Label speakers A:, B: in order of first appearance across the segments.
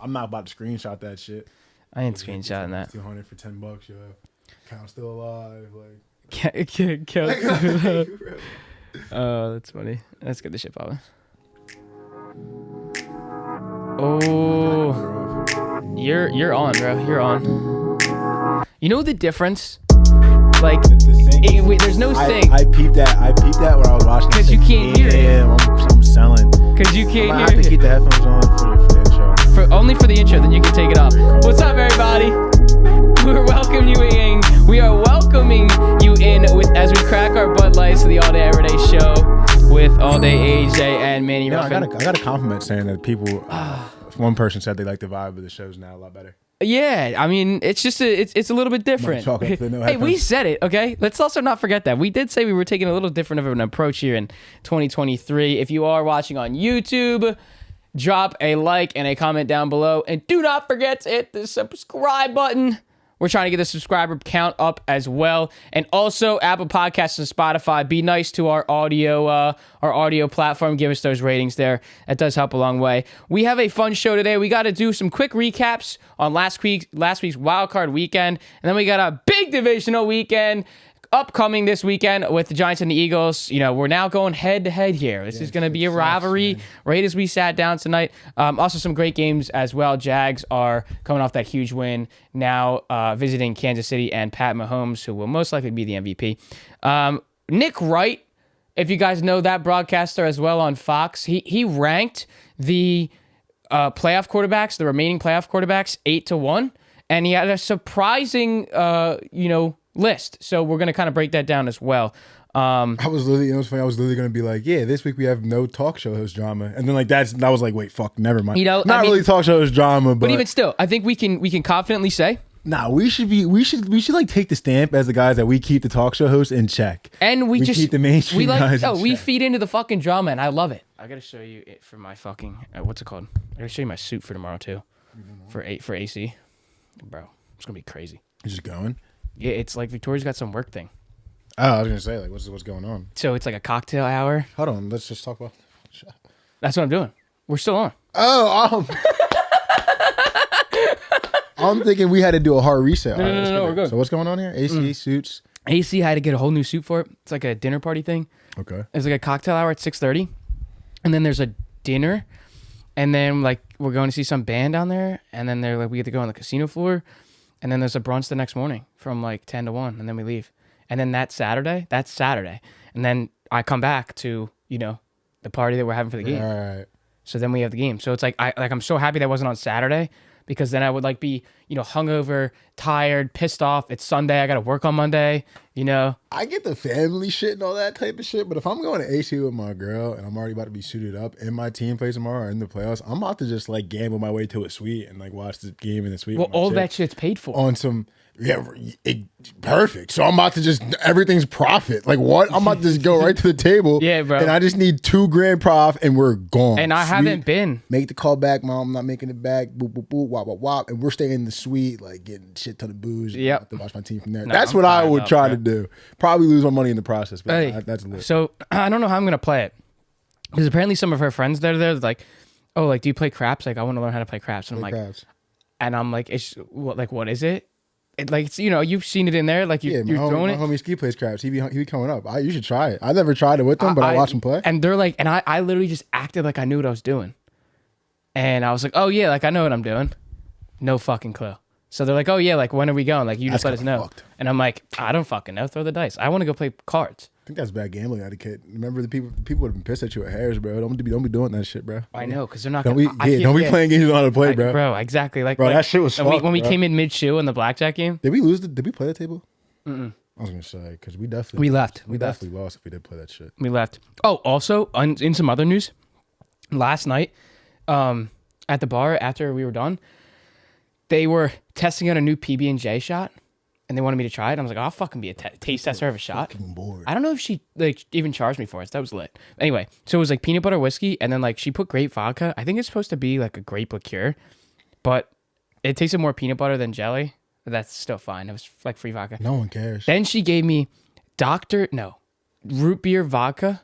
A: I'm not about to screenshot that shit.
B: I ain't screenshotting that.
A: 200 for $10, yo. Count still alive, like.
B: Oh, that's funny. Let's get the shit popping. Oh, you're on, bro. You're on. You know the difference? Like, there's no sync.
A: I peeped that when I was watching.
B: Because you can't hear it.
A: Yeah, I'm selling.
B: Because you can't
A: I
B: hear
A: have
B: it.
A: to keep the headphones on for the intro.
B: Only for the intro, then you can take it off. What's up, everybody? We are welcoming you in with as we crack our Bud Lights to the All Day Everyday Show with All Day AJ and Manny Ruffin.
A: I got a compliment saying that people. One person said they like the vibe of the shows now a lot better.
B: Yeah, I mean, it's just it's a little bit different. Hey, we said it, okay? Let's also not forget that. We did say we were taking a little different of an approach here in 2023. If you are watching on YouTube, drop a like and a comment down below. And do not forget to hit the subscribe button. We're trying to get the subscriber count up as well. And also Apple Podcasts and Spotify. Be nice to our audio platform. Give us those ratings there. That does help a long way. We have a fun show today. We got to do some quick recaps on last week's wildcard weekend. And then we got a big divisional weekend upcoming this weekend with the Giants and the Eagles. You know, we're now going head to head here. This is going to be a rivalry right as we sat down tonight. Also some great games as well. Jags are coming off that huge win, now visiting Kansas City and Pat Mahomes, who will most likely be the MVP. Nick Wright, if you guys know that broadcaster as well on Fox, he ranked the playoff quarterbacks, the remaining playoff quarterbacks, 8-1, and he had a surprising, list. So we're going to kind of break that down as well.
A: I was literally going to be like, yeah, this week we have no talk show host drama. And then that was like, wait, fuck, never mind. Really talk show host drama, but
B: even still, I think we can confidently say,
A: we should like take the stamp as the guys that we keep the talk show hosts in check.
B: And we just
A: keep the mainstream guys in
B: we
A: check.
B: feed into the fucking drama, and I love it. I got to show you it for my fucking, what's it called? I got to show you my suit for tomorrow too. For AC. Bro, it's going to be crazy.
A: You're just going?
B: Yeah, it's like Victoria's got some work thing.
A: Oh, I was gonna say, like, what's going on?
B: So it's like a cocktail hour.
A: Hold on, let's just talk about.
B: That's what I'm doing. We're still on.
A: Oh, I'm thinking we had to do a hard reset.
B: No, we're good.
A: So what's going on here? AC suits.
B: AC had to get a whole new suit for it. It's like a dinner party thing.
A: Okay.
B: It's like a cocktail hour at 6:30, and then there's a dinner, and then like we're going to see some band down there, and then they're like we get to go on the casino floor. And then there's a brunch the next morning from like 10 to 1, and then we leave. And then that's Saturday. And then I come back to, the party that we're having for the game.
A: All right.
B: So then we have the game. So it's like I'm so happy that wasn't on Saturday, because then I would like be, hungover, tired, pissed off. It's Sunday. I got to work on Monday,
A: I get the family shit and all that type of shit, but if I'm going to AC with my girl and I'm already about to be suited up and my team plays tomorrow or in the playoffs, I'm about to just like gamble my way to a suite and like watch the game in the suite.
B: Well, all that shit's paid for.
A: On some, perfect. So I'm about to just, everything's profit. Like what? I'm about to just go right to the table.
B: Yeah, bro.
A: And I just need $2,000 prof and we're gone.
B: And I haven't been.
A: Make the call back, mom. I'm not making it back. Boop, boop, boop, wop, wop, wop. And we're staying in the suite, like getting shit ton of booze.
B: Yep.
A: To watch my team from there. That's what I would try to do. Probably lose my money in the process, but that's lit.
B: So I don't know how I'm going to play it. Because apparently some of her friends that are there, like, oh, like, do you play craps? Like, I want to learn how to play craps. And I'm like, what is it? It's you've seen it in there, like you're throwing it.
A: My homie Ski plays craps. He be coming up. You should try it. I never tried it with him, but I watch him play.
B: And they're like, and I literally just acted like I knew what I was doing, and I was like, oh yeah, like I know what I'm doing. No fucking clue. So they're like, oh yeah, like when are we going? Like you just let us know. And I'm like, I don't fucking know. Throw the dice. I want to go play cards.
A: I think that's bad gambling etiquette. Remember the people would have been pissed at you at Harris, bro. Don't be doing that shit, bro.
B: I know, because they're not.
A: Don't be playing games you know how to play, bro.
B: Bro, exactly. Like,
A: that shit was fucked,
B: when we came in mid shoe in the blackjack game.
A: Did we lose? Did we play that table? I was gonna say because we
B: left.
A: We definitely lost if we did play that shit.
B: We left. Oh, also in some other news, last night, at the bar after we were done, they were testing out a new PB&J shot. And they wanted me to try it. I was like, I'll fucking be a taste tester of a shot. I don't know if she even charged me for it. That was lit. Anyway, so it was like peanut butter whiskey, and then like she put grape vodka. I think it's supposed to be like a grape liqueur, but it tasted more peanut butter than jelly. But that's still fine. It was like free vodka.
A: No one cares.
B: Then she gave me root beer vodka.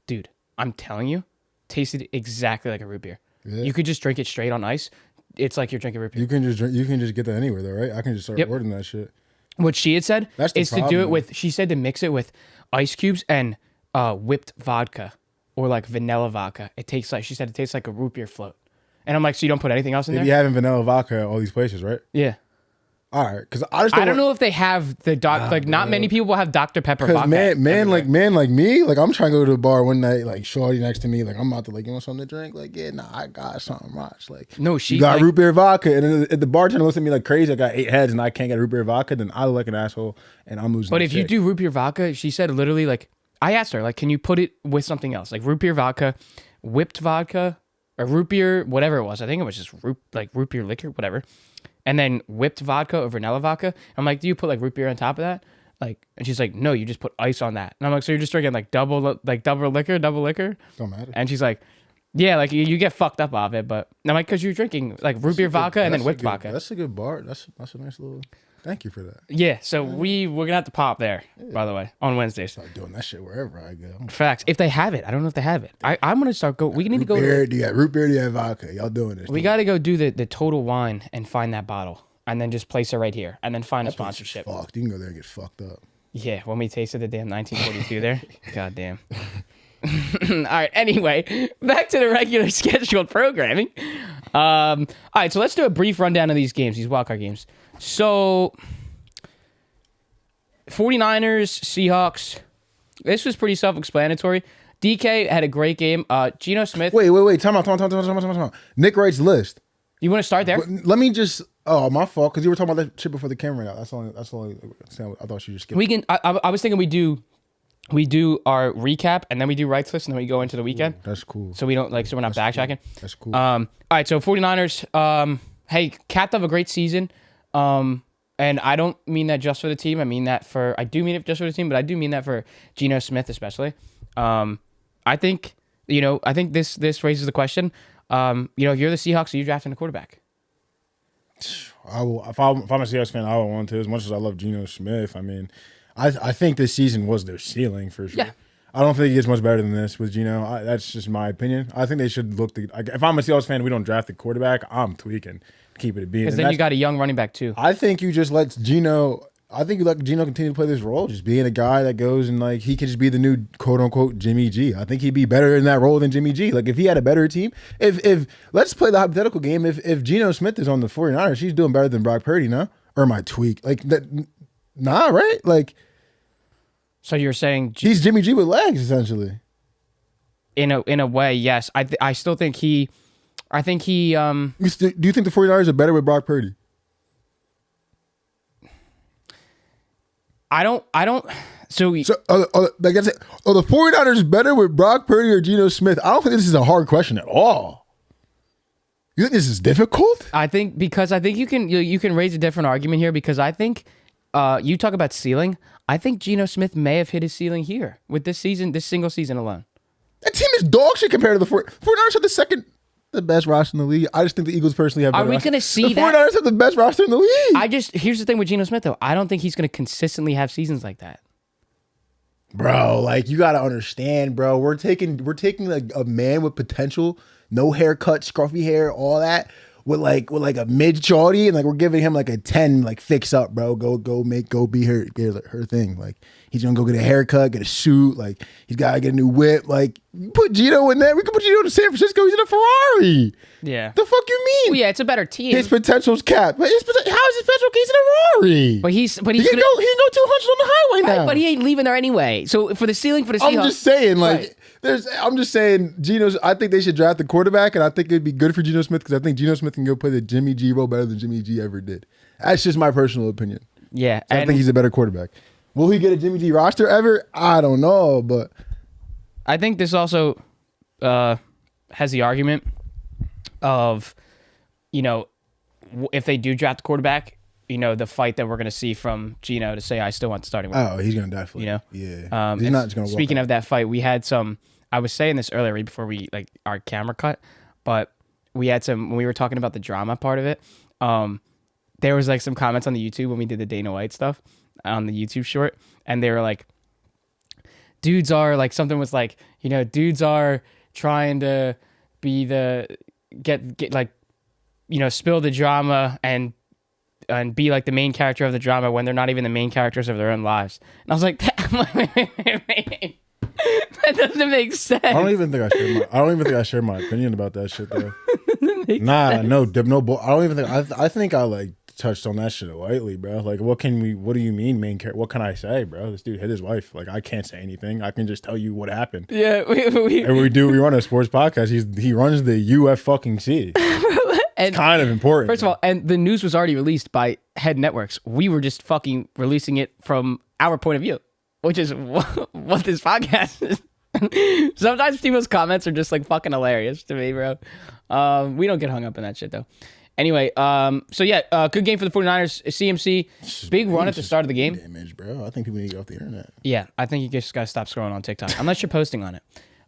B: Dude, I'm telling you, tasted exactly like a root beer.
A: Yeah.
B: You could just drink it straight on ice. it's like you're drinking root beer.
A: You can just drink. You can just get that anywhere though, right? I can just start ordering that shit.
B: What she had said is
A: problem,
B: to do it with. She said to mix it with ice cubes and whipped vodka or like vanilla vodka. It tastes like she said it tastes like a root beer float. And I'm like, so you don't put anything else in there?
A: You having vanilla vodka at all these places, right?
B: Yeah.
A: All right, because I
B: don't know if they have the not many people will have Dr. Pepper vodka.
A: man like me, like I'm trying to go to the bar one night, like shorty next to me, like I'm about to like, you want something to drink? Like, yeah, nah, I got something, Raj. Like,
B: no, she
A: you got root beer vodka, and then if the bartender looks at me like crazy, I got 8 heads and I can't get root beer vodka, then I look like an asshole and I'm losing.
B: But if you do root beer vodka, she said literally like, I asked her like, can you put it with something else, like root beer vodka, whipped vodka, or root beer, whatever it was. I think it was just root beer liquor, whatever. And then whipped vodka or vanilla vodka. I'm like, do you put like root beer on top of that? Like, and she's like, no, you just put ice on that. And I'm like, so you're just drinking like double liquor?
A: Don't matter.
B: And she's like, yeah, like you get fucked up off it, but I'm like, because you're drinking like root beer vodka and then whipped vodka.
A: That's a good bar. That's a nice little. Thank you for that.
B: Yeah, so we're gonna have to pop there, by the way, on Wednesdays.
A: Start doing that shit wherever I go.
B: Facts. If they have it, I don't know if they have it. I'm gonna start go. We need to go.
A: Do you have root beer? Do you have vodka? Y'all doing this?
B: We got to go do the Total Wine and find that bottle, and then just place it right here, and then find a sponsorship.
A: Fucked. You can go there and get fucked up.
B: Yeah, when we tasted the damn 1942 there. God damn. All right. Anyway, back to the regular scheduled programming. All right. So let's do a brief rundown of these games, these wildcard games. So, 49ers, Seahawks. This was pretty self-explanatory. DK had a great game. Geno Smith.
A: Wait. Time out. Nick Wright's list.
B: You want to start there?
A: Let me just. Oh, my fault. Because you were talking about that shit before the camera went out. That's only. I thought you just skipped.
B: We can. I was thinking we do our recap and then we do Wright's list and then we go into the weekend.
A: That's cool.
B: So we don't so we're not backtracking.
A: Cool. That's cool.
B: All right. So 49ers. Hey, capped off a great season. And I don't mean that just for the team. I do mean it just for the team, but I do mean that for Geno Smith especially. I think this raises the question. If you're the Seahawks, are you drafting a quarterback?
A: I will. If I'm a Seahawks fan, I would want to. As much as I love Geno Smith, I mean, I think this season was their ceiling for sure. Yeah. I don't think it gets much better than this with Geno. That's just my opinion. I think they should look to. If I'm a Seahawks fan, we don't draft a quarterback. I'm tweaking. Keep it being.
B: Because then you got a young running back too.
A: I think you just let Geno. I think you let Geno continue to play this role, just being a guy that goes and like he could just be the new quote unquote Jimmy G. I think he'd be better in that role than Jimmy G. Like if he had a better team, if let's play the hypothetical game. If Geno Smith is on the 49ers, he's doing better than Brock Purdy, no? Or am I tweak? Like that? Nah, right? Like.
B: So you're saying
A: he's Jimmy G with legs, essentially.
B: In a way, yes. I still think he. I think he.
A: Do you think the 49ers are better with Brock Purdy?
B: I don't. So
A: like I said, are the 49ers better with Brock Purdy or Geno Smith? I don't think this is a hard question at all. You think this is difficult?
B: I think you can raise a different argument here because I think you talk about ceiling. I think Geno Smith may have hit his ceiling here with this single season alone.
A: That team is dog shit compared to the 49ers have the best roster in the league. I just think the Eagles personally have better.
B: Are we going to see that?
A: The 49ers have the best roster in the league.
B: Here's the thing with Geno Smith though. I don't think he's going to consistently have seasons like that.
A: Bro, like you got to understand, bro. We're taking like a man with potential, no haircut, scruffy hair, all that. With like a mid shorty and like we're giving him like a 10 like fix up, bro. Go be her thing. Like he's gonna go get a haircut, get a suit, like he's gotta get a new whip. Like put Geno in there. We can put Geno to San Francisco, he's in a Ferrari.
B: Yeah.
A: The fuck you mean?
B: Well, yeah, it's a better team.
A: His potential's capped. How is his potential? He's in a Ferrari.
B: But he can go
A: 200 on the highway now.
B: But he ain't leaving there anyway. So for the ceiling for the Seahawks.
A: I'm just saying, like I'm just saying, I think they should draft the quarterback, and I think it'd be good for Geno Smith because I think Geno Smith can go play the Jimmy G role better than Jimmy G ever did. That's just my personal opinion.
B: Yeah.
A: So I think he's a better quarterback. Will he get a Jimmy G roster ever? I don't know, but
B: I think this also has the argument of, if they do draft the quarterback, the fight that we're going to see from Geno to say, I still want the starting.
A: Oh, he's going to definitely.
B: Yeah.
A: He's not just going to.
B: Speaking of that fight, we had some. I was saying this earlier, right before our camera cut, but we had some when we were talking about the drama part of it. There was like some comments on the YouTube when we did the Dana White stuff on the YouTube short, and they were like, dudes are like something was like, dudes are trying to be get like spill the drama and be like the main character of the drama when they're not even the main characters of their own lives. And I was like, that doesn't make sense.
A: I don't even think I share my opinion about that shit though. Nah, no. I don't even think. I think I like touched on that shit lightly, bro. Like, what do you mean main character? What can I say, bro? This dude hit his wife. Like, I can't say anything. I can just tell you what happened.
B: Yeah, we
A: run a sports podcast. He runs the UF fucking C. It's kind of important.
B: First of all, and the news was already released by Head Networks. We were just fucking releasing it from our point of view, which is what this podcast is. Sometimes people's comments are just like fucking hilarious to me, bro. We don't get hung up in that shit though. Anyway, so yeah, good game for the 49ers. CMC, big run at the start of the game.
A: Damage, bro. I think people need to get off the internet.
B: Yeah, I think you just gotta stop scrolling on TikTok, unless you're posting on it.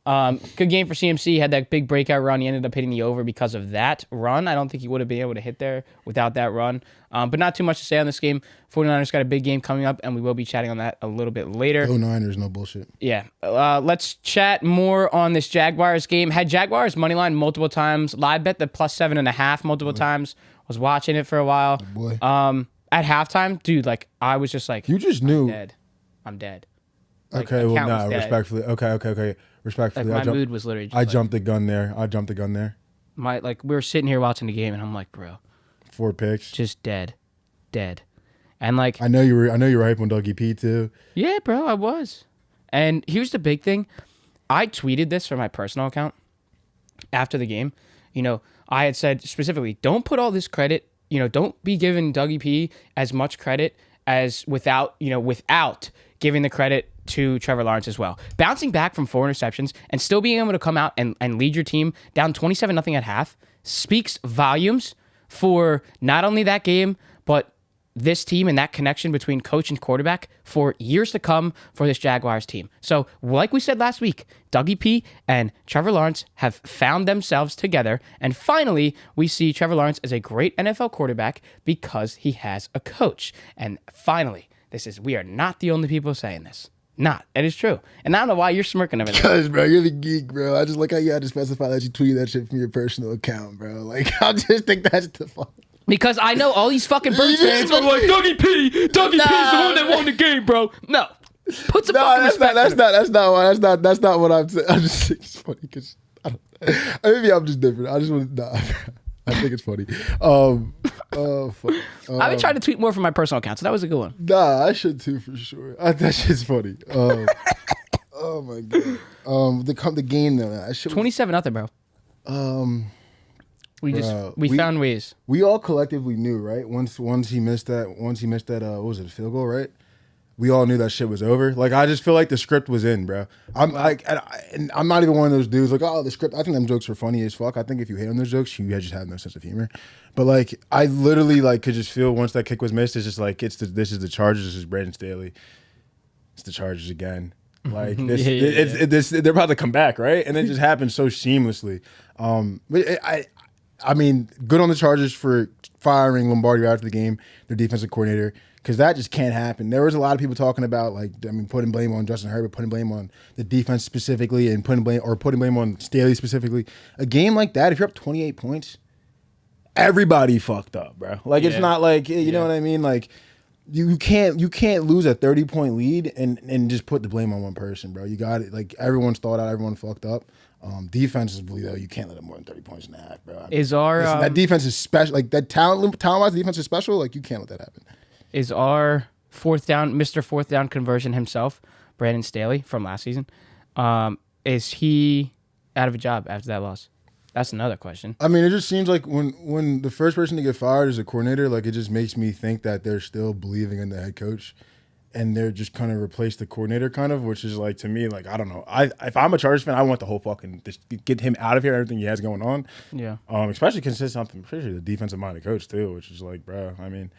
B: Good game for CMC. Had that big breakout run. He ended up hitting the over because of that run. I don't think he would have been able to hit there without that run. But not too much to say on this game. 49ers got a big game coming up, and we will be chatting on that a little bit later.
A: Oh, Niners, no bullshit.
B: Yeah. Let's chat more on this Jaguars game. Had Jaguars money line multiple times. Live bet the +7.5 multiple times. Was watching it for a while.
A: Boy.
B: At halftime, dude, like I was just like,
A: you just knew.
B: I'm dead.
A: Like, okay, well, nah, respectfully. Okay. Respectfully,
B: like my mood was literally just
A: I jumped the gun there.
B: We were sitting here watching the game, and I'm like, bro,
A: 4 picks,
B: just dead, and like
A: I know you were hype on Dougie P too.
B: Yeah, bro, I was. And here's the big thing: I tweeted this from my personal account after the game. I had said specifically, don't put all this credit. Don't be giving Dougie P as much credit as without giving the credit to Trevor Lawrence as well. Bouncing back from 4 interceptions and still being able to come out and lead your team down 27-0 at half speaks volumes for not only that game, but this team and that connection between coach and quarterback for years to come for this Jaguars team. So, like we said last week, Dougie P and Trevor Lawrence have found themselves together, and finally, we see Trevor Lawrence as a great NFL quarterback because he has a coach. And finally, we are not the only people saying this. Not. It is true. And I don't know why you're smirking over there.
A: Because, bro, you're the geek, bro. I just like how you had to specify that you tweeted that shit from your personal account, bro. Like, I just think that's the fuck.
B: Because I know all these fucking Birds fans are like, Dougie P's the one that won the game, bro. No. Put some fucking respect.
A: That's not what I'm saying. I'm just think it's funny because maybe I'm just different. I just want to, I think it's funny. Fuck.
B: I've been trying to tweet more from my personal account, so that was a good one.
A: Nah, I should too for sure. That shit's funny. Oh my god. The game though. That shit
B: 27-0, bro. We found ways.
A: We all collectively knew, right? Once he missed that, what was it, field goal, right? We all knew that shit was over. Like, I just feel like the script was in, bro. I'm not even one of those dudes like, oh, the script. I think them jokes are funny as fuck. I think if you hate on those jokes, you just have no sense of humor. But like, I literally could just feel once that kick was missed, it's just like this is the Chargers. This is Brandon Staley. It's the Chargers again. Like this, they're about to come back, right? And it just happened so seamlessly. I mean, good on the Chargers for firing Lombardi after the game, their defensive coordinator, because that just can't happen. There was a lot of people talking about, putting blame on Justin Herbert, putting blame on the defense specifically, and putting blame on Staley specifically. A game like that, if you're up 28 points, everybody fucked up, bro. Like, it's not like, you know what I mean? Like, you can't lose a 30-point lead and just put the blame on one person, bro. You got it. Like, everyone's thought out, everyone fucked up. Defensively, though, you can't let them more than 30 points in the half, bro. That defense is special. Like, that talent-wise, the defense is special. Like, you can't let that happen.
B: Is our Mr. Fourth Down conversion himself, Brandon Staley from last season, is he out of a job after that loss? That's another question.
A: I mean, it just seems like when the first person to get fired is a coordinator, like, it just makes me think that they're still believing in the head coach. And they're just kind of replace the coordinator, kind of, which is like, to me, like, I don't know. If I'm a Chargers fan, I want the whole fucking just get him out of here. Everything he has going on.
B: Yeah.
A: Especially considering I'm pretty sure the defensive minded coach too, which is like, bro. I mean,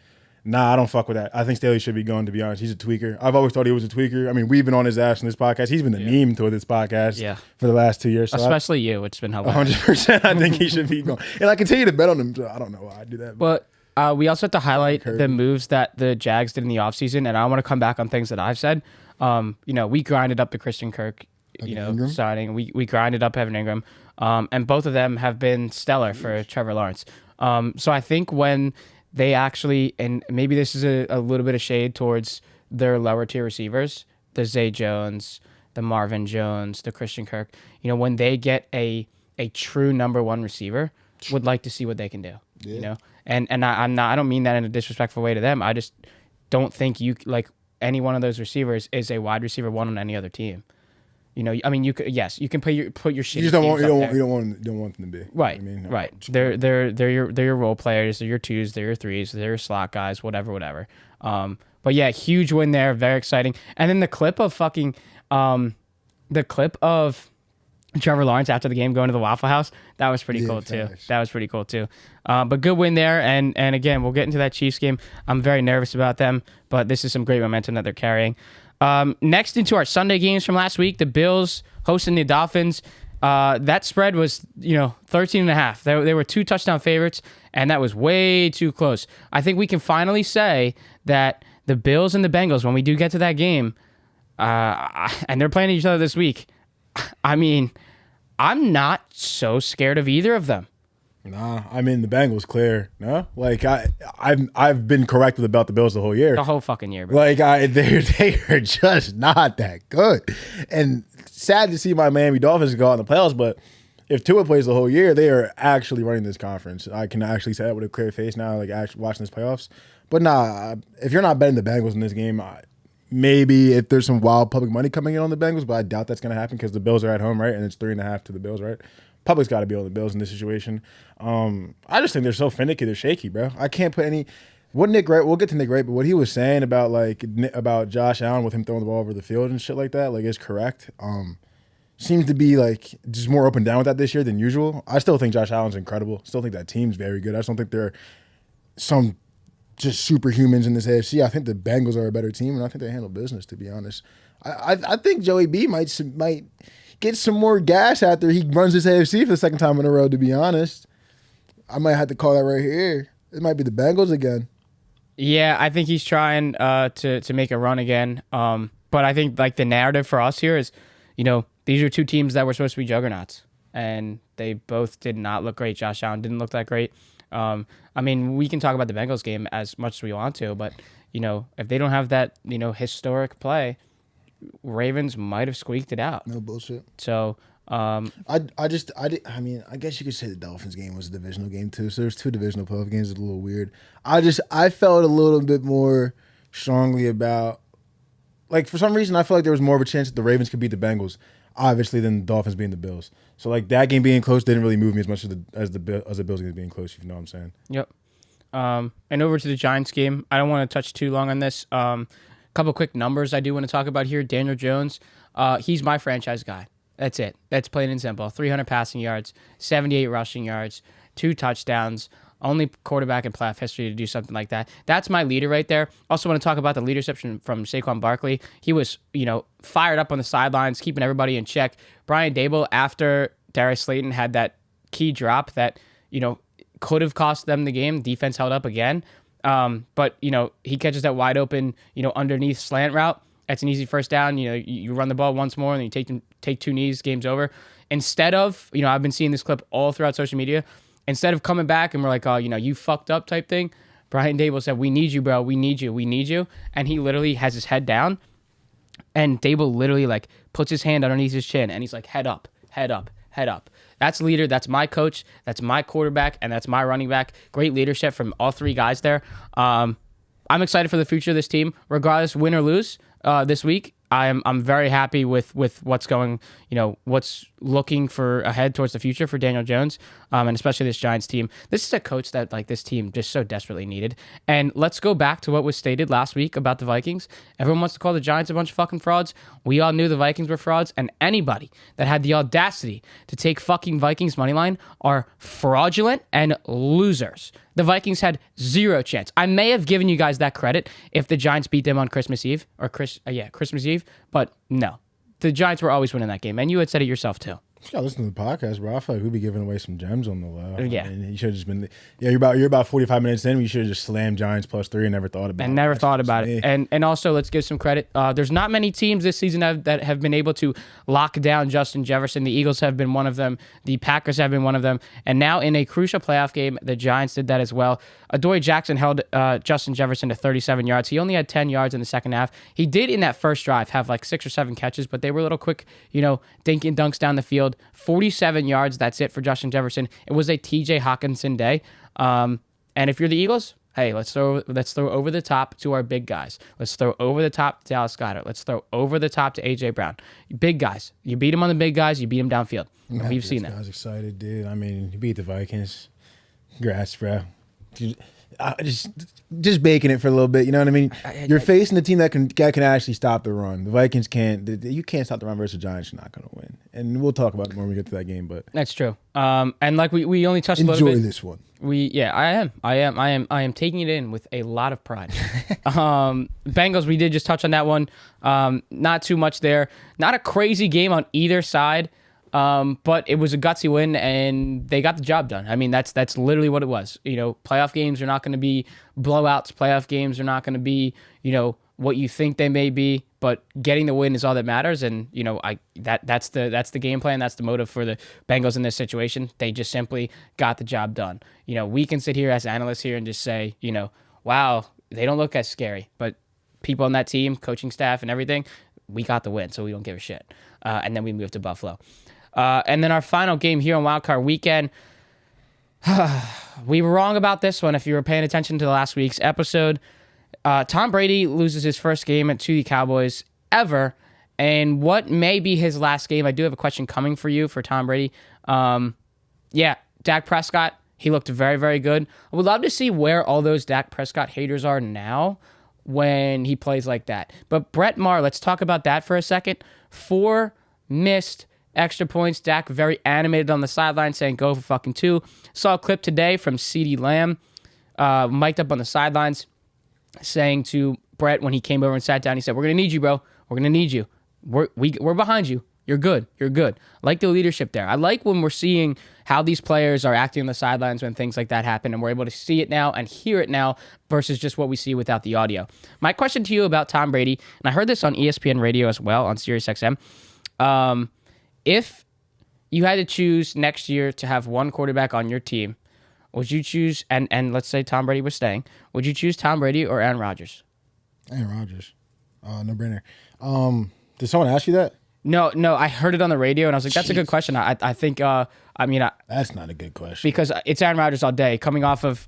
A: nah, I don't fuck with that. I think Staley should be going. To be honest, he's a tweaker. I've always thought he was a tweaker. I mean, we've been on his ass in this podcast. He's been the meme to this podcast. For the last 2 years. So
B: especially you. It's been hilarious.
A: 100%. I think he should be going. And I continue to bet on him. So I don't know why I do that.
B: But we also have to highlight the moves that the Jags did in the offseason, and I want to come back on things that I've said. We grinded up the Christian Kirk, signing. We grinded up Evan Ingram, and both of them have been stellar for Trevor Lawrence. So I think when they actually, and maybe this is a little bit of shade towards their lower tier receivers, the Zay Jones, the Marvin Jones, the Christian Kirk, when they get a true number one receiver, would like to see what they can do. Yeah. And I don't mean that in a disrespectful way to them. I just don't think any one of those receivers is a wide receiver one on any other team. I mean, you could, yes, you can put your shit.
A: You just don't want them to be
B: right. I mean, right. They're your role players. They're your twos. They're your threes. They're your slot guys. Whatever. But yeah, huge win there. Very exciting. And then the clip of Trevor Lawrence after the game going to the Waffle House, that was pretty cool too. That was pretty cool too. But good win there. And again, we'll get into that Chiefs game. I'm very nervous about them, but this is some great momentum that they're carrying. Next into our Sunday games from last week, the Bills hosting the Dolphins. That spread was, 13.5. They were 2 touchdown favorites, and that was way too close. I think we can finally say that the Bills and the Bengals, when we do get to that game, and they're playing each other this week, I mean, I'm not so scared of either of them.
A: Nah, I mean the Bengals clear. No, I've been corrected about the Bills the whole year.
B: The whole fucking year, bro.
A: They are just not that good, and sad to see my Miami Dolphins go out in the playoffs. But if Tua plays the whole year, they are actually running this conference. I can actually say that with a clear face now, actually watching this playoffs. But nah, if you're not betting the Bengals in this game, maybe if there's some wild public money coming in on the Bengals, but I doubt that's going to happen because the Bills are at home, right? And it's 3.5 to the Bills, right? Public's got to be on the Bills in this situation. I just think they're so finicky, they're shaky, bro. I can't put any. What Nick Wright? We'll get to Nick Wright, but what he was saying about Josh Allen with him throwing the ball over the field and shit like that, is correct. Seems to be just more up and down with that this year than usual. I still think Josh Allen's incredible. Still think that team's very good. I just don't think they're some just superhumans in this AFC. I think the Bengals are a better team, and I think they handle business, to be honest. I think Joey B might get some more gas after he runs this AFC for the second time in a row, to be honest. I might have to call that right here. It might be the Bengals again.
B: Yeah, I think he's trying to make a run again. But I think the narrative for us here is, these are 2 teams that were supposed to be juggernauts, and they both did not look great. Josh Allen didn't look that great. I mean, we can talk about the Bengals game as much as we want to, but, if they don't have that, historic play, Ravens might have squeaked it out.
A: No bullshit.
B: So,
A: I mean, I guess you could say the Dolphins game was a divisional game too. So there's 2 divisional playoff games. It's a little weird. I felt a little bit more strongly about, for some reason, I feel like there was more of a chance that the Ravens could beat the Bengals, obviously, than the Dolphins beating the Bills. So that game being close didn't really move me as much as the Bills game being close. If you know what I'm saying.
B: Yep. And over to the Giants game. I don't want to touch too long on this. Couple quick numbers I do want to talk about here. Daniel Jones, he's my franchise guy. That's it. That's plain and simple. 300 passing yards, 78 rushing yards, 2 touchdowns. Only quarterback in playoff history to do something like that. That's my leader right there. Also want to talk about the leadership from Saquon Barkley. He was, fired up on the sidelines, keeping everybody in check. Brian Daboll, after Darius Slayton had that key drop that, could have cost them the game. Defense held up again. But, he catches that wide open, underneath slant route. That's an easy first down. You run the ball once more and then you take 2 knees, game's over. Instead of, I've been seeing this clip all throughout social media. Instead of coming back and we're like, oh, you fucked up type thing, Brian Daboll said, we need you, bro. We need you. And he literally has his head down. And Daboll literally puts his hand underneath his chin and he's like, head up, head up, head up. That's leader. That's my coach. That's my quarterback. And that's my running back. Great leadership from all 3 guys there. I'm excited for the future of this team, regardless, win or lose this week. I'm very happy with what's going, what's looking for ahead towards the future for Daniel Jones, and especially this Giants team. This is a coach that this team just so desperately needed. And let's go back to what was stated last week about the Vikings. Everyone wants to call the Giants a bunch of fucking frauds. We all knew the Vikings were frauds, and anybody that had the audacity to take fucking Vikings money line are fraudulent and losers. The Vikings had 0 chance. I may have given you guys that credit if the Giants beat them on Christmas Eve, Christmas Eve, but no. The Giants were always winning that game, and you had said it yourself too.
A: Yeah, listen to the podcast, bro. I feel like we'd be giving away some gems on the low.
B: Yeah,
A: I mean, you should have just been. Yeah, you're about 45 minutes in. You should have just slammed Giants +3 and never thought about it.
B: And never thought about it. And also, let's give some credit. There's not many teams this season that have been able to lock down Justin Jefferson. The Eagles have been one of them. The Packers have been one of them. And now in a crucial playoff game, the Giants did that as well. Adoree Jackson held Justin Jefferson to 37 yards. He only had 10 yards in the second half. He did in that first drive have like 6 or 7 catches, but they were a little quick, dinking dunks down the field. 47 yards, that's it for Justin Jefferson. It was a TJ Hawkinson day. And if you're the Eagles, hey, let's throw over the top to our big guys. Let's throw over the top to Dallas Goedert. Let's throw over the top to A.J. Brown. Big guys. You beat them on the big guys, you beat them downfield. We've seen that.
A: I was excited, dude. I mean, you beat the Vikings. Congrats, bro. Just baking it for a little bit, you know what I mean? You're facing a team that can actually stop the run. The Vikings can't. You can't stop the run versus the Giants. You're not going to win. And we'll talk about it when we get to that game. But
B: that's true. And like we only touched a little bit.
A: Enjoy this one.
B: I am taking it in with a lot of pride. Bengals, we did just touch on that one. Not too much there. Not a crazy game on either side. But it was a gutsy win, and they got the job done. I mean, that's literally what it was. Playoff games are not going to be blowouts. Playoff games are not going to be, what you think they may be. But getting the win is all that matters. And that's the game plan. That's the motive for the Bengals in this situation. They just simply got the job done. We can sit here as analysts here and just say, wow, they don't look as scary. But people on that team, coaching staff, and everything, we got the win, so we don't give a shit. And then we moved to Buffalo. And then our final game here on Wildcard Weekend. We were wrong about this one if you were paying attention to last week's episode. Tom Brady loses his first game to the Cowboys ever. And what may be his last game? I do have a question coming for you for Tom Brady. Dak Prescott, he looked very, very good. I would love to see where all those Dak Prescott haters are now when he plays like that. But Brett Maher, let's talk about that for a second. 4 missed extra points. Dak very animated on the sideline saying, go for fucking 2. Saw a clip today from CeeDee Lamb, mic'd up on the sidelines, saying to Brett when he came over and sat down, he said, we're going to need you, bro. We're going to need you. We're behind you. You're good. You're good. I like the leadership there. I like when we're seeing how these players are acting on the sidelines when things like that happen, and we're able to see it now and hear it now versus just what we see without the audio. My question to you about Tom Brady, and I heard this on ESPN Radio as well on SiriusXM, if you had to choose next year to have one quarterback on your team, would you choose, and let's say Tom Brady was staying, would you choose Tom Brady or Aaron Rodgers?
A: Aaron Rodgers. No brainer. Did someone ask you that?
B: No, I heard it on the radio, and I was like, that's a good question. I think,
A: that's not a good question.
B: Because it's Aaron Rodgers all day, coming off of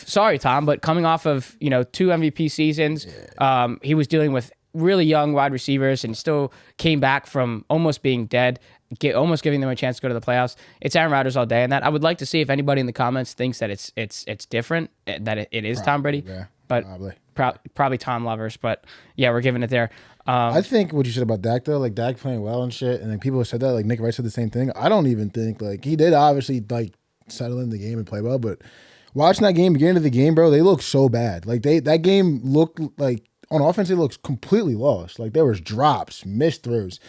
B: sorry, Tom, but coming off of, 2 MVP seasons. Yeah. He was dealing with really young wide receivers and still came back from almost being dead, almost giving them a chance to go to the playoffs. It's Aaron Rodgers all day, and that I would like to see if anybody in the comments thinks that it's different, that it is probably, Tom Brady. Yeah, but probably Tom lovers. But yeah, we're giving it there.
A: I think what you said about Dak though, like Dak playing well and shit, and like people have said that, like Nick Wright said the same thing. I don't even think he did obviously settle in the game and play well, but watching that game, beginning of the game, bro, they looked so bad. That game looked like. On offense, it looks completely lost. There was drops, missed throws.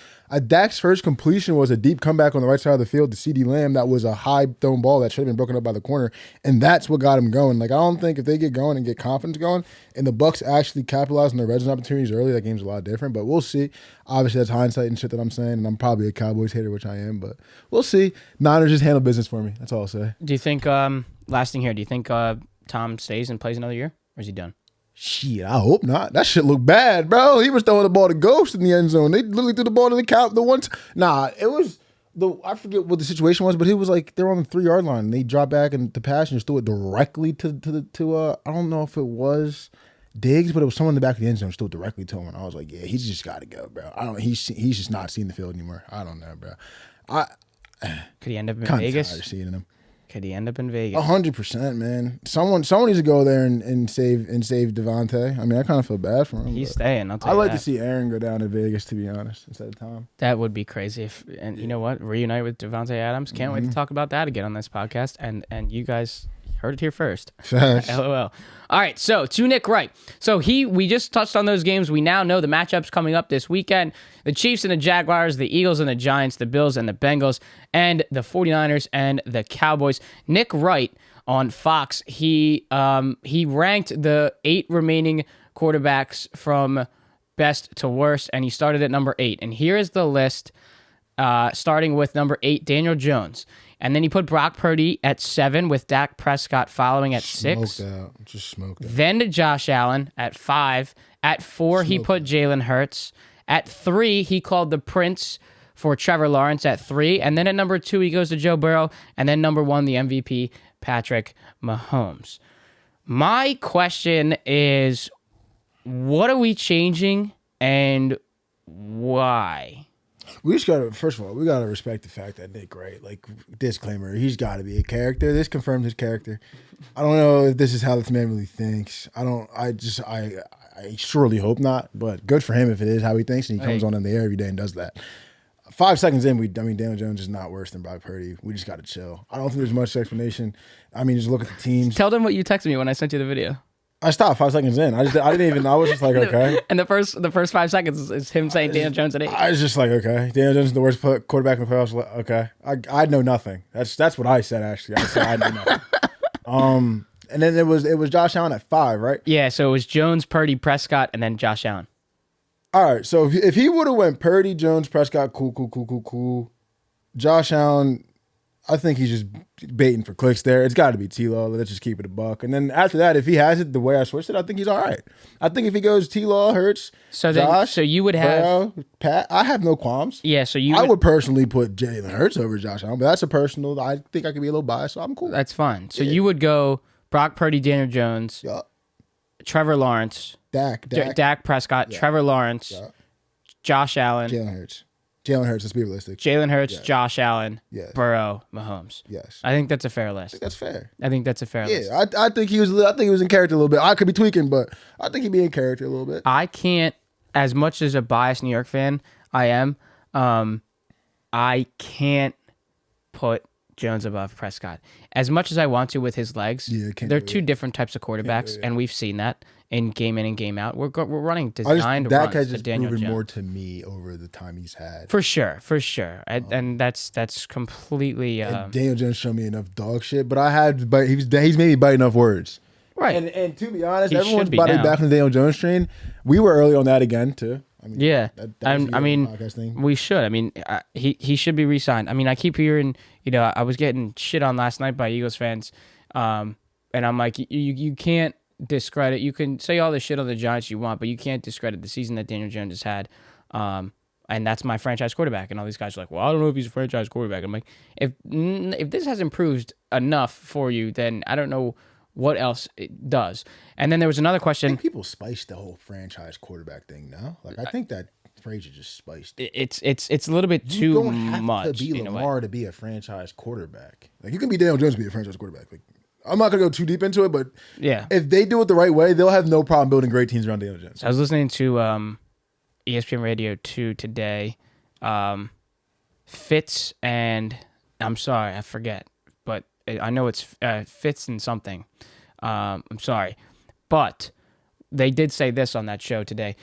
A: Dak's first completion was a deep comeback on the right side of the field to CeeDee Lamb. That was a high thrown ball that should have been broken up by the corner, and that's what got him going. I don't think if they get going and get confidence going, and the Bucs actually capitalize on their red zone opportunities early, that game's a lot different. But we'll see. Obviously, that's hindsight and shit that I'm saying, and I'm probably a Cowboys hater, which I am. But we'll see. Niners just handle business for me. That's all I'll say.
B: Do you think? Last thing here. Do you think Tom stays and plays another year, or is he done?
A: Shit, I hope not. That shit looked bad, bro. He was throwing the ball to Ghost in the end zone. They literally threw the ball to the count. It was I forget what the situation was, but he was they're on the 3-yard line. And they dropped back and the pass and just threw it directly to I don't know if it was Diggs, but it was someone in the back of the end zone just threw it directly to him. And I was like, yeah, he's just got to go, bro. He's just not seeing the field anymore. I don't know, bro.
B: Could he end up in Vegas?
A: Tired of seeing him.
B: Could he end up in Vegas?
A: 100%, man. Someone needs to go there and save Devontae. I mean, I kind of feel bad for him.
B: He's staying.
A: I'd like to see Aaron go down to Vegas, to be honest, instead of Tom.
B: That would be crazy. And you know what? Reunite with Devontae Adams. Can't wait to talk about that again on this podcast. And you guys, Heard it here first. LOL. All right, so to Nick Wright. So we just touched on those games. We now know the matchups coming up this weekend. The Chiefs and the Jaguars, the Eagles and the Giants, the Bills and the Bengals, and the 49ers and the Cowboys. Nick Wright on Fox, he ranked the 8 remaining quarterbacks from best to worst, and he started at number 8. And here is the list, starting with number 8, Daniel Jones. And then he put Brock Purdy at 7 with Dak Prescott following at 6.
A: Smoked out.
B: Then to Josh Allen at 5. At 4, he put Jalen Hurts. At 3, he called the Prince for Trevor Lawrence at 3. And then at number 2, he goes to Joe Burrow. And then number 1, the MVP, Patrick Mahomes. My question is, what are we changing and why?
A: We just gotta, first of all, we gotta respect the fact that Nick Wright, like, disclaimer, he's gotta be a character. This confirms his character. I don't know if this is how this man really thinks. I surely hope not, but good for him if it is how he thinks, and he comes on the air every day and does that. 5 seconds in, Daniel Jones is not worse than Brock Purdy. We just gotta chill. I don't think there's much explanation. I mean, just look at the teams.
B: Tell them what you texted me when I sent you the video.
A: I stopped 5 seconds in. I was just like, okay.
B: And the first 5 seconds is him saying Daniel Jones at 8.
A: I was just like, okay. Daniel Jones is the worst quarterback in the playoffs. Okay. I know nothing. That's what I said, actually. I said I know nothing. And then it was Josh Allen at 5, right?
B: Yeah, so it was Jones, Purdy, Prescott, and then Josh Allen.
A: All right. So if he would have went Purdy, Jones, Prescott, cool. Josh Allen, I think he's just baiting for clicks there. It's got to be T-Law. Let's just keep it a buck. And then after that, if he has it the way I switched it, I think he's all right. I think if he goes T-Law, Hurts, Josh,
B: so you would have
A: Burrow, Pat. I have no qualms.
B: Yeah, so
A: I would personally put Jalen Hurts over Josh Allen, but that's a personal. I think I could be a little biased, so I'm cool.
B: That's fine. So you would go Brock Purdy, Daniel Jones, Trevor Lawrence, Dak Prescott, Trevor Lawrence, Josh Allen,
A: Jalen Hurts, let's be realistic.
B: Jalen Hurts, Josh Allen, Burrow, Mahomes.
A: Yes.
B: I think that's a fair list.
A: That's fair.
B: I think that's a fair list.
A: Yeah, I think he was in character a little bit. I could be tweaking, but I think he'd be in character a little bit.
B: I can't, as much as a biased New York fan I am, I can't put Jones above Prescott. As much as I want to with his legs, they're two different types of quarterbacks, and we've seen that in and game out. We're running designed runs.
A: That has just proven more to me over the time he's had.
B: For sure. And that's completely.
A: Daniel Jones showed me enough dog shit, but he's made me bite enough words.
B: Right.
A: And to be honest, everyone's biting back on the Daniel Jones train. We were early on that again too. I mean,
B: we should. I mean, he should be re-signed. I mean, I keep hearing, I was getting shit on last night by Eagles fans, and I'm like, you can't discredit. You can say all the shit on the Giants you want, but you can't discredit the season that Daniel Jones has had. And that's my franchise quarterback. And all these guys are like, well, I don't know if he's a franchise quarterback. I'm like, if this has improved enough for you, then I don't know what else it does. And then there was another question.
A: I think people spiced the whole franchise quarterback thing now. Like, I think that phrase is just spiced.
B: It's a little bit too much.
A: You don't have to be Lamar to be a franchise quarterback. Like, you can be Daniel Jones to be a franchise quarterback. Like, I'm not going to go too deep into it, but if they do it the right way, they'll have no problem building great teams around Daniel Jones.
B: I was listening to ESPN Radio 2 today. Fitz and, I'm sorry, I forget, but I know it's Fitz and something. I'm sorry. But they did say this on that show today.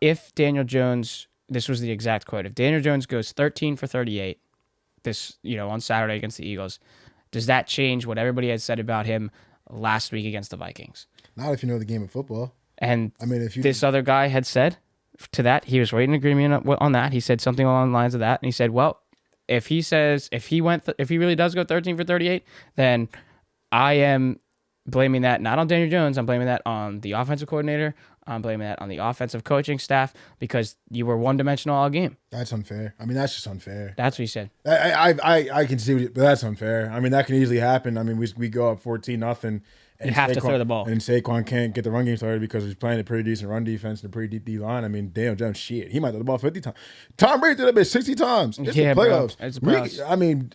B: If Daniel Jones, this was the exact quote, if Daniel Jones goes 13 for 38 on Saturday against the Eagles, does that change what everybody had said about him last week against the Vikings?
A: Not if you know the game of football.
B: And I mean, this other guy had said to that, he was right in agreement on that. He said something along the lines of that. And he said, well, if he really does go 13 for 38, then I am blaming that not on Daniel Jones. I'm blaming that on the offensive coordinator. I'm blaming that on the offensive coaching staff because you were one-dimensional all game.
A: That's unfair. I mean, that's just unfair.
B: That's what he said.
A: I can see, but that's unfair. I mean, that can easily happen. I mean, we go up 14-0.
B: You have to throw the ball.
A: And Saquon can't get the run game started because he's playing a pretty decent run defense and a pretty deep D-line. I mean, Daniel Jones, shit. He might throw the ball 50 times. Tom Brady did that bit 60 times. It's the playoffs.
B: Bro. It's the playoffs.
A: I mean...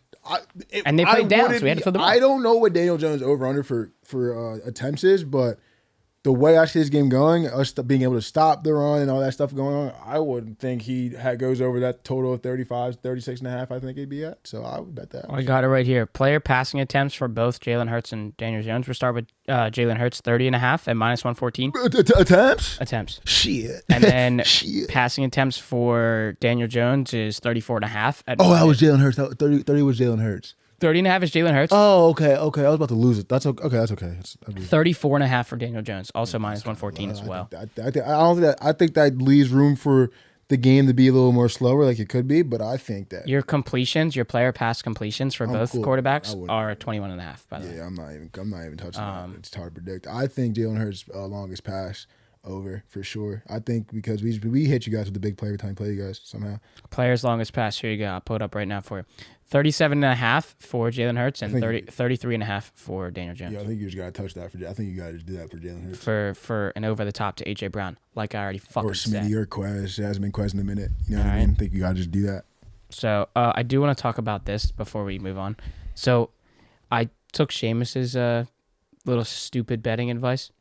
B: and they played down, so we had to throw the ball.
A: I don't know what Daniel Jones over-under for attempts is, but the way I see this game going, us being able to stop the run and all that stuff going on, I wouldn't think he goes over that total of 35, 36 and a half I think he'd be at. So I would bet that.
B: I got it right here. Player passing attempts for both Jalen Hurts and Daniel Jones. We'll start with Jalen Hurts, 30.5 at -114.
A: Attempts?
B: Attempts.
A: Shit.
B: And then passing attempts for Daniel Jones is 34.5 at
A: that was Jalen Hurts. 30 was Jalen Hurts.
B: 30.5 is Jalen Hurts.
A: Oh, okay. I was about to lose it. That's okay. That's okay.
B: 34.5 for Daniel Jones, also -114 as well.
A: I think that leaves room for the game to be a little more slower, like it could be. But I think that
B: your completions, your player pass completions for both quarterbacks are 21.5. By the way,
A: I'm not even touching that. It's hard to predict. I think Jalen Hurts' longest pass over for sure. I think because we hit you guys with the big play every time we play you guys somehow.
B: Players' longest pass. Here you go. I'll pull it up right now for you. 37.5 for Jalen Hurts and 33.5 for Daniel Jones.
A: Yeah, I think you just got to touch that I think you got to do that for Jalen Hurts.
B: For an over the top to AJ Brown, like I already fucking said.
A: Or Smitty or Quez. It hasn't been Quez in a minute. You know what I mean? I think you got to just do that.
B: So I do want to talk about this before we move on. So I took Seamus's little stupid betting advice.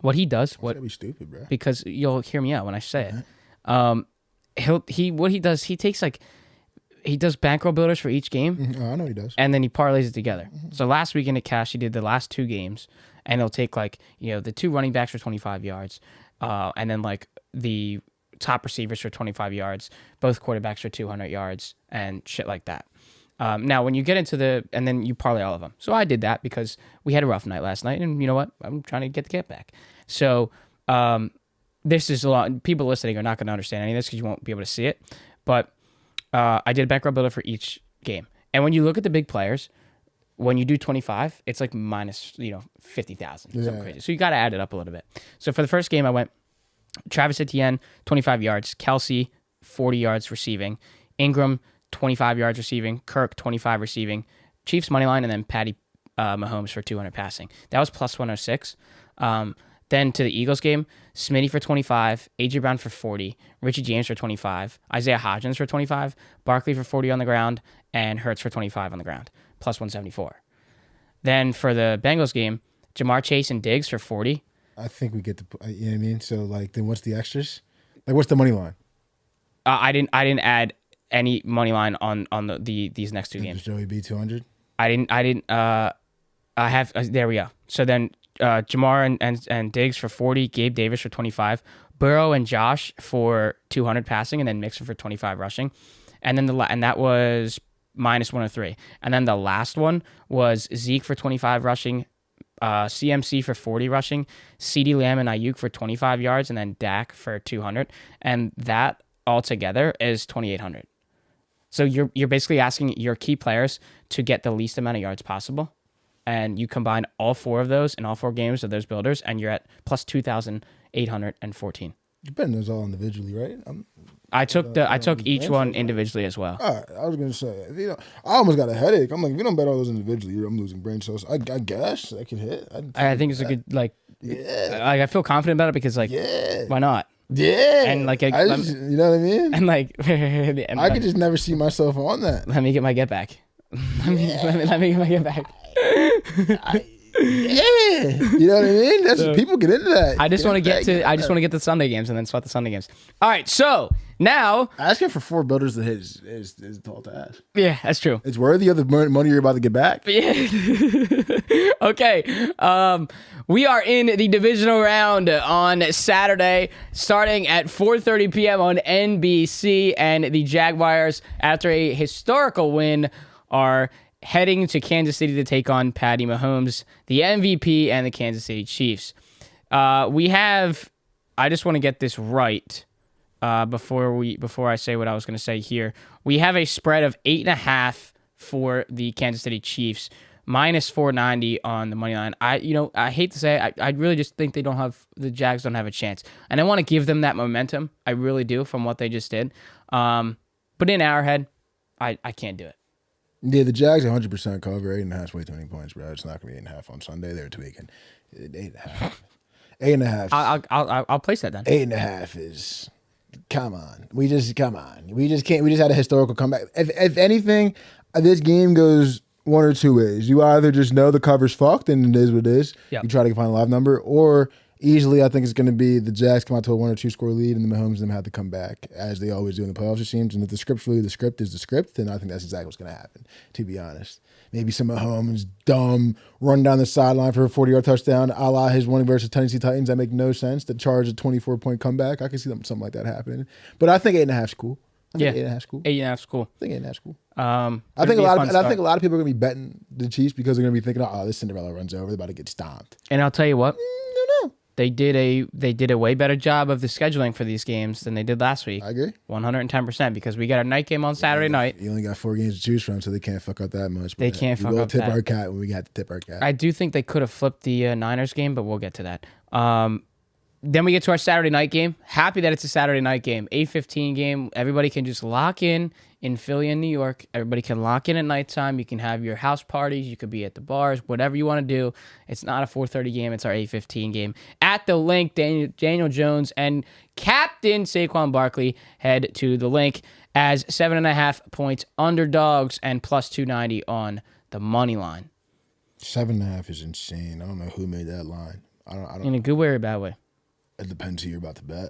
B: What he does,
A: That'd be stupid, bro.
B: Because you'll hear me out when I say it. He takes he does bankroll builders for each game.
A: Mm-hmm. Oh, I know he does.
B: And then he parlays it together. Mm-hmm. So last weekend at Cash, he did the last 2 games, and he'll take the 2 running backs for 25 yards, and then the top receivers for 25 yards, both quarterbacks for 200 yards, and shit like that. Now, when you get into and then you parlay all of them. So I did that because we had a rough night last night, and you know what? I'm trying to get the get back. So this is a lot. People listening are not going to understand any of this because you won't be able to see it. But I did a bankroll builder for each game. And when you look at the big players, when you do 25, it's like minus 50,000, something crazy. So you got to add it up a little bit. So for the first game, I went Travis Etienne, 25 yards, Kelsey, 40 yards receiving, Ingram, 25 yards receiving, Kirk, 25 receiving, Chiefs money line, and then Patty Mahomes for 200 passing. That was plus 106. Then to the Eagles game, Smitty for 25, A.J. Brown for 40, Richie James for 25, Isaiah Hodgins for 25, Barkley for 40 on the ground, and Hurts for 25 on the ground, plus 174. Then for the Bengals game, Jamar Chase and Diggs for 40.
A: I think we get the, you know what I mean? So, then what's the extras? What's the money line?
B: I didn't add any money line on these next 2 games.
A: Joey B 200?
B: I have, there we go. So then Jamar and Diggs for 40, Gabe Davis for 25, Burrow and Josh for 200 passing, and then Mixon for 25 rushing. And then that was minus 103. And then the last one was Zeke for 25 rushing, CMC for 40 rushing, CeeDee Lamb and Ayuk for 25 yards, and then Dak for 200. And that altogether is 2,800. So you're basically asking your key players to get the least amount of yards possible. And you combine all 4 of those in all 4 games of those builders, and you're at plus 2,814.
A: You're betting those all individually, right?
B: I took each one individually as well.
A: All right, I was gonna say, I almost got a headache. I'm like, if you don't bet all those individually, I'm losing brain cells. I guess I could hit.
B: I think it's a good yeah. I feel confident about it because why not?
A: Yeah,
B: and
A: you know what I mean.
B: And
A: I could just never see myself on that.
B: Let me get my get back. Let me get my get back.
A: Yeah, you know what I mean. That's people get into that.
B: I just want to get the Sunday games and then sweat the Sunday games. All right, so now
A: asking for 4 builders to hit is tall to ask.
B: Yeah, that's true.
A: It's worthy of the money you're about to get back.
B: Yeah. Okay. We are in the divisional round on Saturday, starting at 4:30 p.m. on NBC, and the Jaguars, after a historical win, are heading to Kansas City to take on Patty Mahomes, the MVP, and the Kansas City Chiefs. I just want to get this right before I say what I was going to say here. We have a spread of 8.5 for the Kansas City Chiefs, minus 490 on the money line. I hate to say it, I really just think the Jags don't have a chance, and I want to give them that momentum. I really do from what they just did. But in our head, I can't do it.
A: Yeah, the Jags 100% cover. 8.5 is way too many points, bro. It's not gonna be 8.5 on Sunday. They're tweaking. 8.5. 8.5.
B: I'll place that then.
A: 8.5 is. Come on. We just can't. We just had a historical comeback. If anything, this game goes one or two ways. You either just know the cover's fucked and it is what it is.
B: Yep.
A: You try to find a live number, or easily I think it's going to be the Jags come out to a 1 or 2 score lead and the Mahomes and them have to come back, as they always do in the playoffs, it seems. And if the script's really the script is the script, then I think that's exactly what's going to happen, to be honest. Maybe some Mahomes dumb run down the sideline for a 40-yard touchdown, a la his one versus Tennessee Titans. That make no sense. To charge a 24-point comeback, I can see something like that happening. But I think 8.5 is cool. I think 8.5 is cool.
B: 8.5 is cool.
A: I think 8.5 is cool.
B: I
A: think a lot of people are going to be betting the Chiefs because they're going to be thinking, oh, this Cinderella runs over. They're about to get stomped.
B: And I'll tell you what.
A: No.
B: They did a way better job of the scheduling for these games than they did last week.
A: I agree.
B: 110%, because we got a night game on Saturday night.
A: You only got 4 games to choose from, so they can't fuck up that much.
B: They can't fuck up that.
A: We'll tip our cat when we got to tip our cat.
B: I do think they could have flipped the Niners game, but we'll get to that. Then we get to our Saturday night game. Happy that it's a Saturday night game. 8:15 game. Everybody can just lock in Philly and New York. Everybody can lock in at nighttime. You can have your house parties. You could be at the bars, whatever you want to do. It's not a 4:30 game. It's our 8:15 game. At the link, Daniel Jones and Captain Saquon Barkley head to the link as 7.5 points underdogs and plus 290 on the money line.
A: 7.5 is insane. I don't know who made that line. I don't.
B: In a good way or a bad way?
A: It depends who you're about to bet.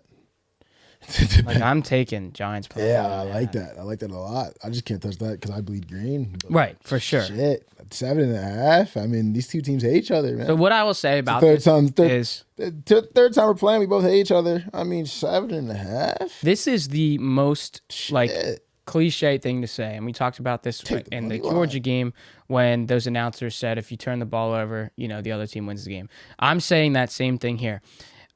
B: Like, I'm taking Giants.
A: Yeah, I like that. I like that a lot. I just can't touch that because I bleed green.
B: Right, for sure.
A: Shit, 7.5. I mean, these two teams hate each other, man.
B: So what I will say about
A: third time we're playing, we both hate each other. I mean, 7.5.
B: This is the most cliche thing to say, and we talked about this in the Georgia game when those announcers said if you turn the ball over, the other team wins the game. I'm saying that same thing here.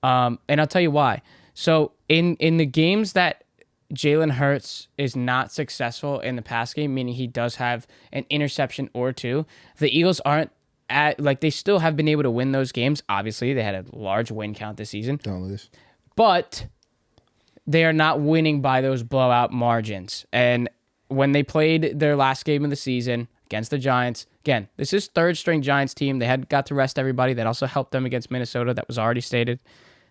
B: And I'll tell you why. So in the games that Jalen Hurts is not successful in the pass game, meaning he does have an interception or two, the Eagles aren't they still have been able to win those games. Obviously, they had a large win count this season.
A: Don't lose.
B: But they are not winning by those blowout margins. And when they played their last game of the season against the Giants, again, this is third-string Giants team. They got to rest everybody. That also helped them against Minnesota. That was already stated.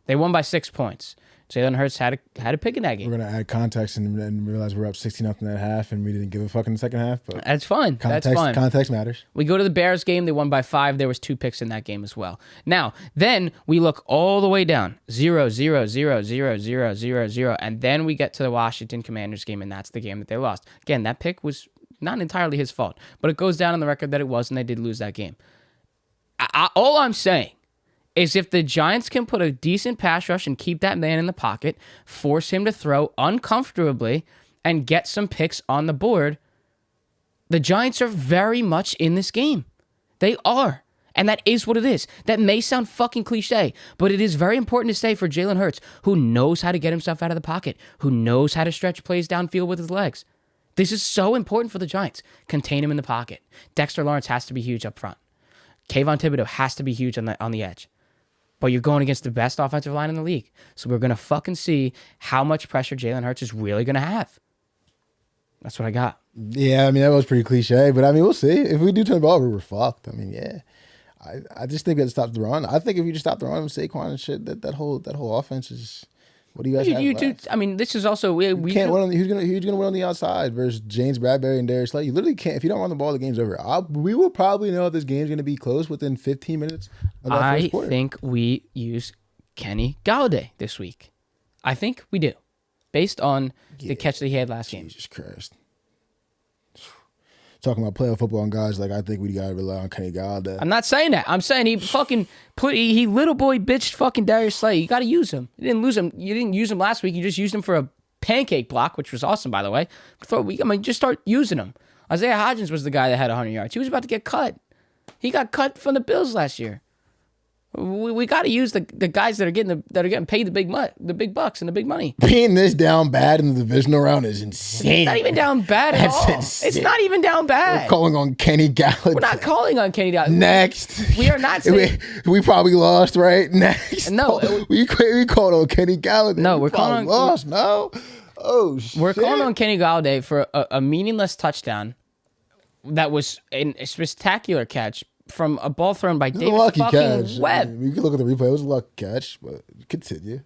B: They won by 6 points. Jalen Hurts had a pick in that game.
A: We're going to add context and realize we're up 16-0 at half, and we didn't give a fuck in the second half. But
B: that's fine. That's fine.
A: Context matters.
B: We go to the Bears game. They won by 5. There was 2 picks in that game as well. Now, then we look all the way down. 0, 0, 0, 0, 0, 0, 0. And then we get to the Washington Commanders game, and that's the game that they lost. Again, that pick was not entirely his fault, but it goes down on the record that it was, and they did lose that game. All I'm saying is if the Giants can put a decent pass rush and keep that man in the pocket, force him to throw uncomfortably, and get some picks on the board, the Giants are very much in this game. They are. And that is what it is. That may sound fucking cliche, but it is very important to say for Jalen Hurts, who knows how to get himself out of the pocket, who knows how to stretch plays downfield with his legs. This is so important for the Giants. Contain him in the pocket. Dexter Lawrence has to be huge up front. Kayvon Thibodeau has to be huge on the edge. But you're going against the best offensive line in the league. So we're going to fucking see how much pressure Jalen Hurts is really going to have. That's what I got.
A: Yeah, I mean, that was pretty cliche. But, I mean, we'll see. If we do turn the ball over, we're fucked. I mean, yeah. I just think we got to stop the run. I think if you just stop the run with Saquon and shit, that whole offense is... What do you guys have?
B: I mean, this is also... we
A: can't win who's gonna win on the outside versus James Bradbury and Darius Slay? You literally can't. If you don't run the ball, the game's over. We will probably know if this game's going to be close within 15 minutes of that first quarter.
B: I think we use Kenny Golladay this week. I think we do. Based on the catch that he had last game.
A: Jesus Christ. Talking about playoff football and guys, like, I think we got to rely on Kenny Golladay.
B: I'm not saying that. I'm saying he little boy bitched fucking Darius Slay. You got to use him. You didn't lose him. You didn't use him last week. You just used him for a pancake block, which was awesome, by the way. Just start using him. Isaiah Hodgins was the guy that had 100 yards. He was about to get cut. He got cut from the Bills last year. We got to use the guys that are getting paid the big bucks and the big money.
A: Being this down bad in the divisional round is insane.
B: It's not even down bad at all. Insane. It's not even down bad.
A: We're calling on Kenny Golladay.
B: We're not calling on Kenny Golladay.
A: Next.
B: We are not saying...
A: we probably lost, right? Next.
B: No.
A: We called on Kenny Golladay.
B: No, we're calling...
A: lost, no? Oh, shit.
B: We're calling on Kenny Golladay for a meaningless touchdown that was a spectacular catch from a ball thrown by David fucking Webb.
A: I mean, you can look at the replay. It was a lucky catch, but continue.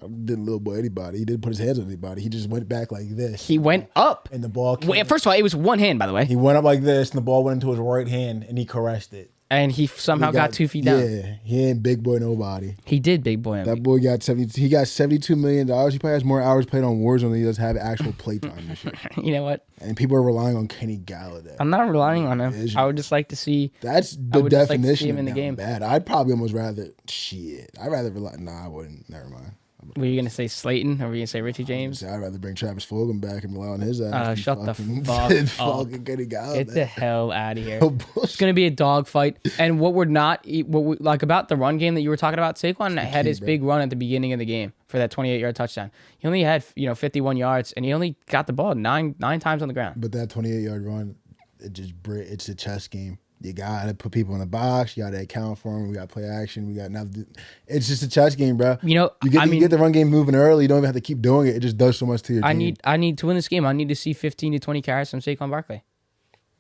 A: Didn't little boy anybody. He didn't put his hands on anybody. He just went back like this.
B: He went up.
A: And the ball came.
B: Wait, first of all, it was one hand, by the way.
A: He went up like this, and the ball went into his right hand, and he caressed it.
B: And he somehow got 2 feet down.
A: Yeah, he ain't big boy nobody.
B: He did big boy him.
A: That boy got He got $72 million. He probably has more hours played on Warzone than he does have actual playtime this year.
B: You know what?
A: And people are relying on Kenny Galladay.
B: I'm not relying on him. I would just like to see.
A: That's the definition
B: like him in the game.
A: Bad. I'd probably almost rather I'd rather rely. Nah, I wouldn't. Never mind.
B: Were you gonna say Slayton or were you gonna say Richie James?
A: I'd rather bring Travis Fulgham back and rely on his ass.
B: Shut the fuck up. Get the hell out of here. It's gonna be a dogfight. And what we're not, like about the run game that you were talking about, Saquon had his big run at the beginning of the game for that 28-yard touchdown. He only had 51 yards and he only got the ball nine times on the ground.
A: But that 28-yard run, it's a chess game. You gotta put people in the box. You gotta account for them. We gotta play action. We got nothing. It's just a chess game, bro. You get the run game moving early. You don't even have to keep doing it. It just does so much to your team.
B: I need to win this game. I need to see 15 to 20 carries from Saquon Barkley.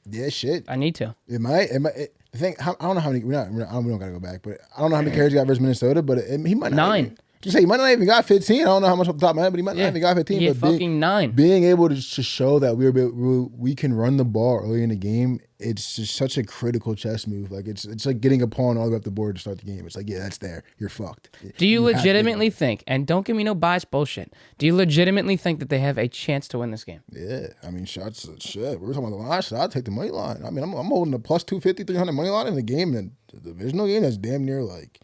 A: Yeah, shit.
B: I need to.
A: It might. The thing, I don't know how many. We don't gotta go back, but I don't know how many carries he got versus Minnesota. But he might not.
B: 9.
A: Just say he might not even got 15. I don't know how much off the top of my head, but he might not even got 15.
B: He had fucking 9.
A: Being able to show that we can run the ball early in the game, it's just such a critical chess move. Like it's like getting a pawn all the way up the board to start the game. It's like, yeah, that's there. You're fucked.
B: Do you legitimately think, and don't give me no biased bullshit, do you legitimately think that they have a chance to win this game?
A: Yeah. I mean, shots, shit. We were talking about the line shot. I'd take the money line. I mean, I'm holding a plus 250, 300 money line in the game, and the divisional game that's damn near like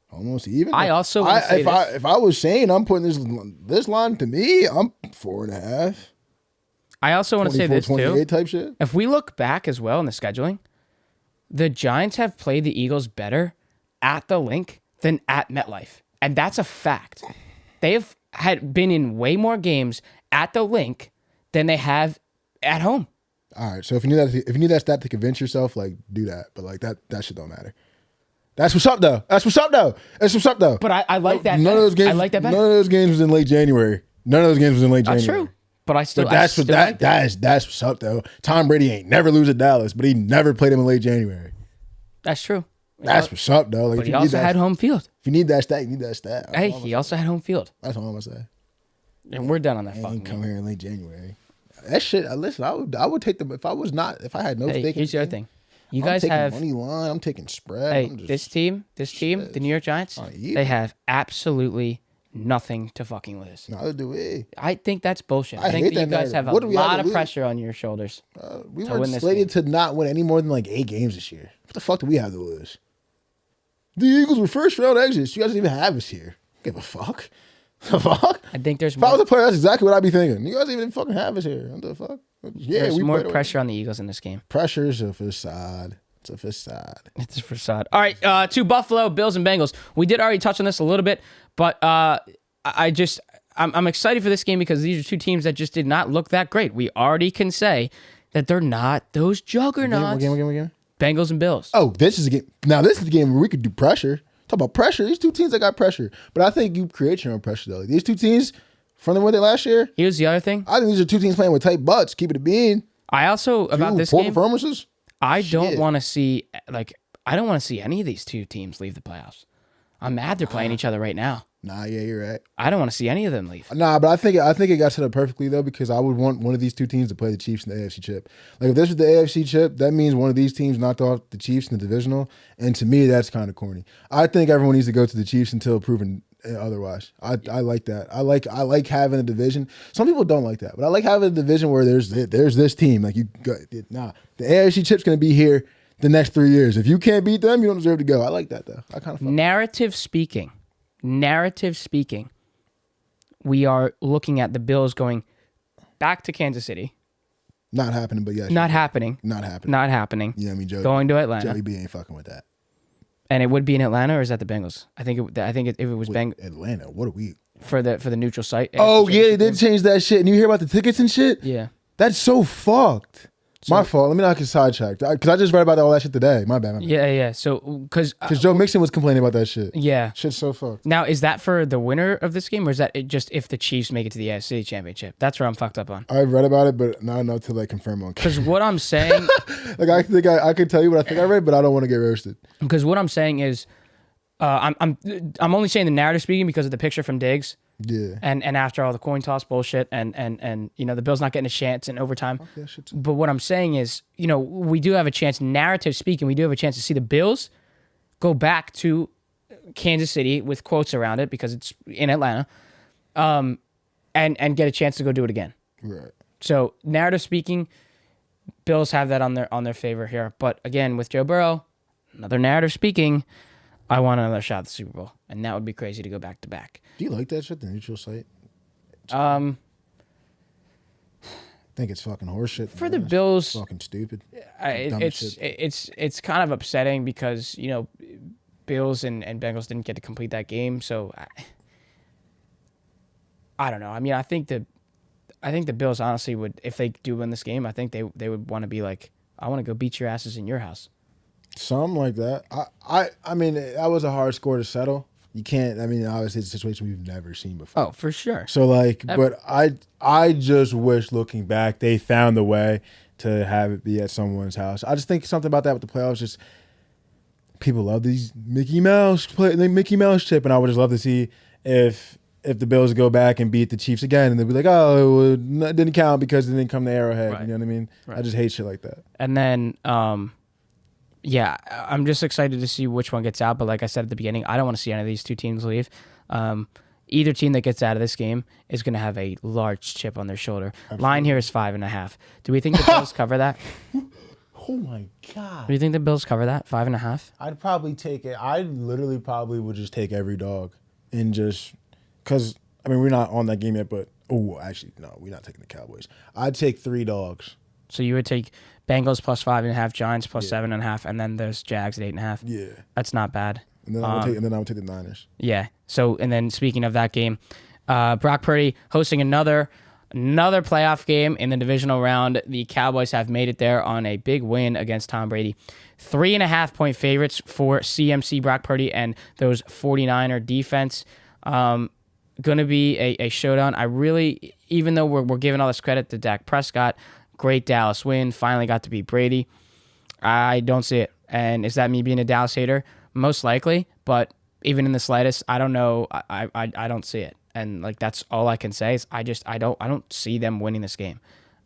A: almost even.
B: I also want to say
A: if I was saying I'm putting this line to me, I'm 4.5.
B: I also want to say this too.
A: Type shit.
B: If we look back as well in the scheduling, the Giants have played the Eagles better at the Link than at MetLife, and that's a fact. They have been in way more games at the Link than they have at home.
A: All right, so if you need that stat to convince yourself, like do that, but like that shit don't matter. That's what's up though.
B: But I like that.
A: None of those games.
B: I like that better.
A: None of those games was in late January.
B: That's true. But that's
A: what's up though. Tom Brady ain't never lose at Dallas, but he never played him in late January.
B: That's true.
A: That's what's up though. Like,
B: but he also had home field.
A: If you need that stat, you need that stat.
B: Hey, he also had home field.
A: That's all I'm gonna say.
B: And we're done on that.
A: Fucking come here in late January. That shit. Listen, I would take them if I had no stake.
B: Here's the other thing. You guys have
A: money line. I'm taking spread.
B: Hey, this team, the New York Giants, they have absolutely nothing to fucking lose.
A: Neither do we.
B: I think that's bullshit. I think that you guys have a lot of pressure on your shoulders.
A: We were slated to not win any more than like 8 games this year. What the fuck do we have to lose? The Eagles were first round exits. You guys don't even have us here. Give a fuck. The fuck?
B: I think there's
A: more. If I was a player, that's exactly what I'd be thinking. You guys even fucking have us here. What the fuck? Yeah,
B: there's more pressure on the Eagles in this game.
A: Pressure is a facade. It's a
B: facade. All right, to Buffalo, Bills and Bengals. We did already touch on this a little bit, but I'm excited for this game because these are two teams that just did not look that great. We already can say that they're not those juggernauts.
A: Again.
B: Bengals and Bills.
A: Oh, this is a game. Now, this is the game where we could do pressure. Talk about pressure. These two teams that got pressure. But I think you create your own pressure, though. These two teams, from the one they last year.
B: Here's the other thing.
A: I think these are two teams playing with tight butts. Keep it a bean.
B: I also, about this game,
A: performances.
B: I don't want to see, any of these two teams leave the playoffs. I'm mad they're playing each other right now.
A: Nah, yeah, you're right.
B: I don't want to see any of them leave.
A: Nah, but I think it got set up perfectly though, because I would want one of these two teams to play the Chiefs in the AFC chip. Like if this was the AFC chip, that means one of these teams knocked off the Chiefs in the divisional, and to me that's kind of corny. I think everyone needs to go to the Chiefs until proven otherwise. I like that. I like having a division. Some people don't like that, but I like having a division where there's this team. Like the AFC chip's gonna be here the next 3 years. If you can't beat them, you don't deserve to go. I like that though. I kind of
B: narrative speaking, we are looking at the Bills going back to Kansas City.
A: Not happening, but yes.
B: Not happening.
A: Not happening.
B: Not happening.
A: Yeah, I mean,
B: going to Atlanta.
A: Joey B ain't fucking with that.
B: And it would be in Atlanta, or is that the Bengals? I think if it was
A: Atlanta, what are we
B: for the neutral site?
A: Oh yeah, they did change that shit. And you hear about the tickets and shit?
B: Yeah,
A: that's so fucked. My fault. Let me not get sidetracked because I just read about all that shit today. My bad.
B: Yeah. So because
A: Joe Mixon was complaining about that shit.
B: Yeah,
A: shit's so fucked.
B: Now, is that for the winner of this game, or is that just if the Chiefs make it to the AFC Championship? That's where I'm fucked up on.
A: I read about it, but not enough to like confirm on.
B: Because what I'm saying,
A: like I think I could tell you what I think I read, but I don't want to get roasted.
B: Because what I'm saying is, I'm only saying the narrative speaking because of the picture from Diggs
A: Yeah.
B: And after all the coin toss bullshit and the Bills not getting a chance in overtime. But what I'm saying is, we do have a chance, narrative speaking, we do have a chance to see the Bills go back to Kansas City with quotes around it because it's in Atlanta, and get a chance to go do it again.
A: Right.
B: So narrative speaking, Bills have that on their favor here. But again, with Joe Burrow, another narrative speaking, I want another shot at the Super Bowl, and that would be crazy to go back to back.
A: Do you like that shit, the neutral site? I think it's fucking horseshit.
B: For the Bills,
A: fucking stupid.
B: It's kind of upsetting because Bills and Bengals didn't get to complete that game, so I don't know. I mean, I think the Bills honestly would, if they do win this game, I think they would want to be like, I want to go beat your asses in your house. Something
A: like that. I mean, that was a hard score to settle. You can't. I mean, obviously, it's a situation we've never seen before.
B: Oh, for sure.
A: So but I just wish, looking back, they found a way to have it be at someone's house. I just think something about that with the playoffs. Just people love these Mickey Mouse chip, and I would just love to see if the Bills go back and beat the Chiefs again, and they'll be like, oh, it didn't count because it didn't come to Arrowhead. Right. You know what I mean? Right. I just hate shit like that.
B: And then. Yeah, I'm just excited to see which one gets out. But like I said at the beginning, I don't want to see any of these two teams leave. Either team that gets out of this game is going to have a large chip on their shoulder. Absolutely. Line here is 5.5. Do we think the Bills cover that?
A: Oh my God.
B: Do you think the Bills cover that? 5.5?
A: I'd probably take it. I literally probably would just take every dog and just, because, I mean, we're not on that game yet, but, actually, no, we're not taking the Cowboys. I'd take 3 dogs.
B: So you would take Bengals plus 5.5, Giants plus 7.5, and then there's Jags at 8.5.
A: Yeah,
B: that's not bad.
A: And then I would take the Niners.
B: Yeah. So and then speaking of that game, Brock Purdy hosting another playoff game in the divisional round. The Cowboys have made it there on a big win against Tom Brady. 3.5-point favorites for CMC, Brock Purdy, and those 49er defense. Going to be a showdown. I really, even though we're giving all this credit to Dak Prescott. Great Dallas win. Finally got to beat Brady. I don't see it. And is that me being a Dallas hater? Most likely. But even in the slightest, I don't know. I don't see it. And that's all I can say is I don't see them winning this game.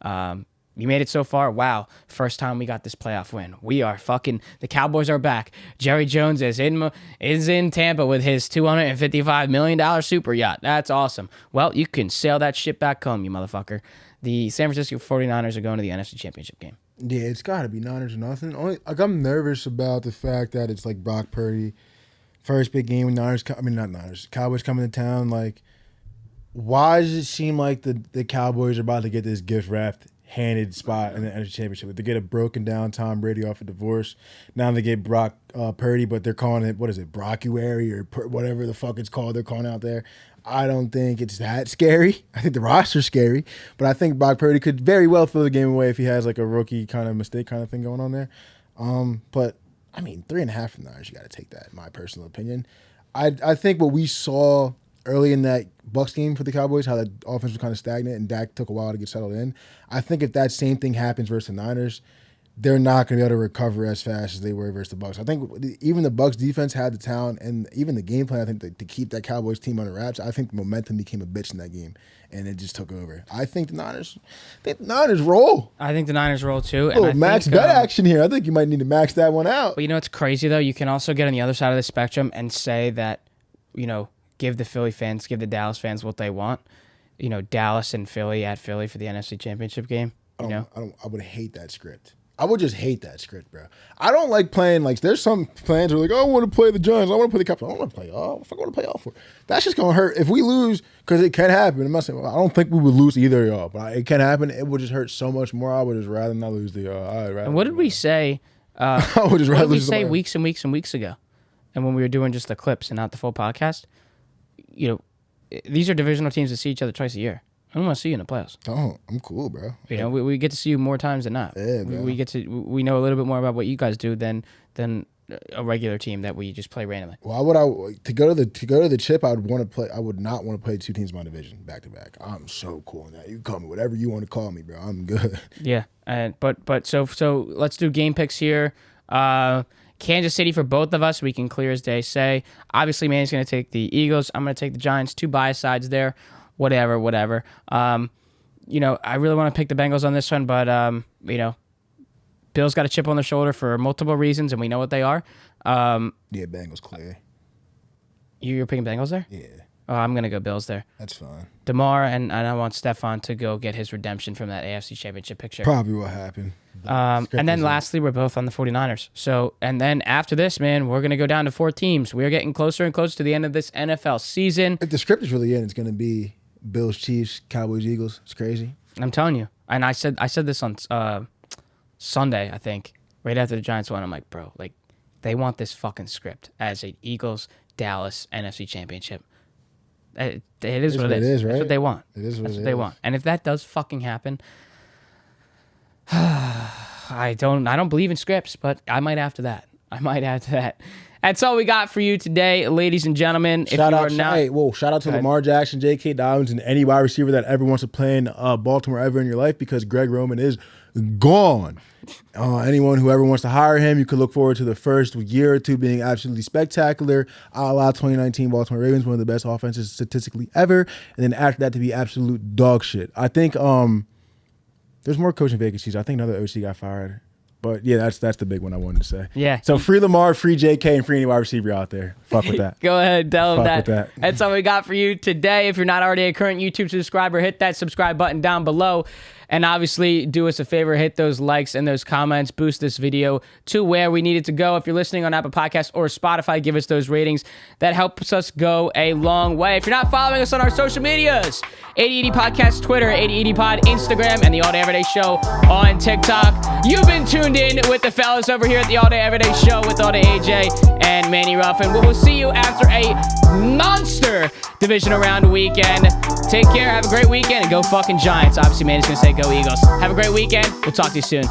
B: You made it so far. Wow. First time we got this playoff win. We are the Cowboys are back. Jerry Jones is in Tampa with his $255 million super yacht. That's awesome. Well, you can sail that ship back home, you motherfucker. The San Francisco 49ers are going to the NFC Championship game.
A: Yeah, it's got to be Niners or nothing. I'm nervous about the fact that it's Brock Purdy, first big game with Cowboys coming to town. Why does it seem like the Cowboys are about to get this gift wrapped, handed spot in the NFC Championship? They get a broken down Tom Brady off a divorce. Now they get Brock Purdy, but they're calling it, what is it, Brockuary or whatever the fuck it's called they're calling out there. I don't think it's that scary. I think the roster's scary, but I think Brock Purdy could very well throw the game away if he has a rookie kind of mistake kind of thing going on there. But I mean, 3.5 from Niners, you got to take that, in my personal opinion. I think what we saw early in that Bucs game for the Cowboys, how the offense was kind of stagnant and Dak took a while to get settled in. I think if that same thing happens versus the Niners, they're not going to be able to recover as fast as they were versus the Bucs. I think even the Bucs defense had the talent and even the game plan, I think, to keep that Cowboys team under wraps. I think the momentum became a bitch in that game, and it just took over. I think the Niners roll.
B: I think the Niners roll too.
A: And max bet action here. I think you might need to max that one out.
B: But what's crazy, though? You can also get on the other side of the spectrum and say that, give the Philly fans, give the Dallas fans what they want. Dallas and Philly at Philly for the NFC Championship game.
A: I would hate that script. I would just hate that script, bro. I don't like playing there's some plans where I want to play the Giants, I want to play the Cowboys, I don't want to play y'all. What the fuck I want to play y'all for? That's just gonna hurt if we lose, because it can happen. I'm not saying I don't think we would lose either of y'all, but it can happen. It would just hurt so much more. I would just rather not lose the y'all.
B: And what did we say?
A: I would just rather lose.
B: What did we say weeks and weeks and weeks ago? And when we were doing just the clips and not the full podcast, these are divisional teams that see each other twice a year. I don't want to see you in the playoffs.
A: Oh, I'm cool, bro.
B: We get to see you more times than not.
A: Yeah, bro.
B: We know a little bit more about what you guys do than a regular team that we just play randomly.
A: Well, to go to the chip, I would not want to play 2 teams in my division back to back. I'm so cool in that. You can call me whatever you want to call me, bro. I'm good.
B: Yeah, but so let's do game picks here. Kansas City for both of us. We can clear as day say. Obviously, Manny's going to take the Eagles. I'm going to take the Giants. 2 bias sides there. Whatever. I really want to pick the Bengals on this one, but, Bills got a chip on their shoulder for multiple reasons, and we know what they are.
A: Bengals clear.
B: You're picking Bengals there?
A: Yeah.
B: Oh, I'm going to go Bills there.
A: That's fine.
B: DeMar, and I want Stephon to go get his redemption from that AFC Championship picture.
A: Probably what happened.
B: And then lastly, we're both on the 49ers. So, and then after this, man, we're going to go down to 4 teams. We're getting closer and closer to the end of this NFL season.
A: If the script is really in, it's going to be Bills, Chiefs, Cowboys, Eagles. It's crazy.
B: I'm telling you. And I said this on Sunday, I think, right after the Giants won. I'm like, bro, like, they want this fucking script as a Eagles, Dallas, NFC Championship. It is what it is. Right? That's what they want.
A: It is what
B: they want. And if that does fucking happen, I don't believe in scripts, but I might add to that. That's all we got for you today, ladies and gentlemen.
A: Shout out to Lamar Jackson, J.K. Dobbins, and any wide receiver that ever wants to play in Baltimore ever in your life, because Greg Roman is gone. Anyone who ever wants to hire him, you could look forward to the first year or two being absolutely spectacular. A la 2019 Baltimore Ravens, one of the best offenses statistically ever, and then after that to be absolute dog shit. I think there's more coaching vacancies. I think another OC got fired. But yeah, that's the big one I wanted to say.
B: Yeah.
A: So free Lamar, free JK, and free any wide receiver out there. Fuck with that.
B: Go ahead, tell them that. That's all we got for you today. If you're not already a current YouTube subscriber, hit that subscribe button down below. And obviously, do us a favor, hit those likes and those comments, boost this video to where we need it to go. If you're listening on Apple Podcasts or Spotify, give us those ratings. That helps us go a long way. If you're not following us on our social medias, 8080 Podcast, Twitter, 8080 Pod, Instagram, and the All Day Everyday Show on TikTok. You've been tuned in with the fellas over here at the All Day Everyday Show with All Day AJ and Manny Ruffin. We will see you after a monster divisional round weekend. Take care, have a great weekend, and go fucking Giants. Obviously, Manny's going to say go Eagles. Have a great weekend. We'll talk to you soon.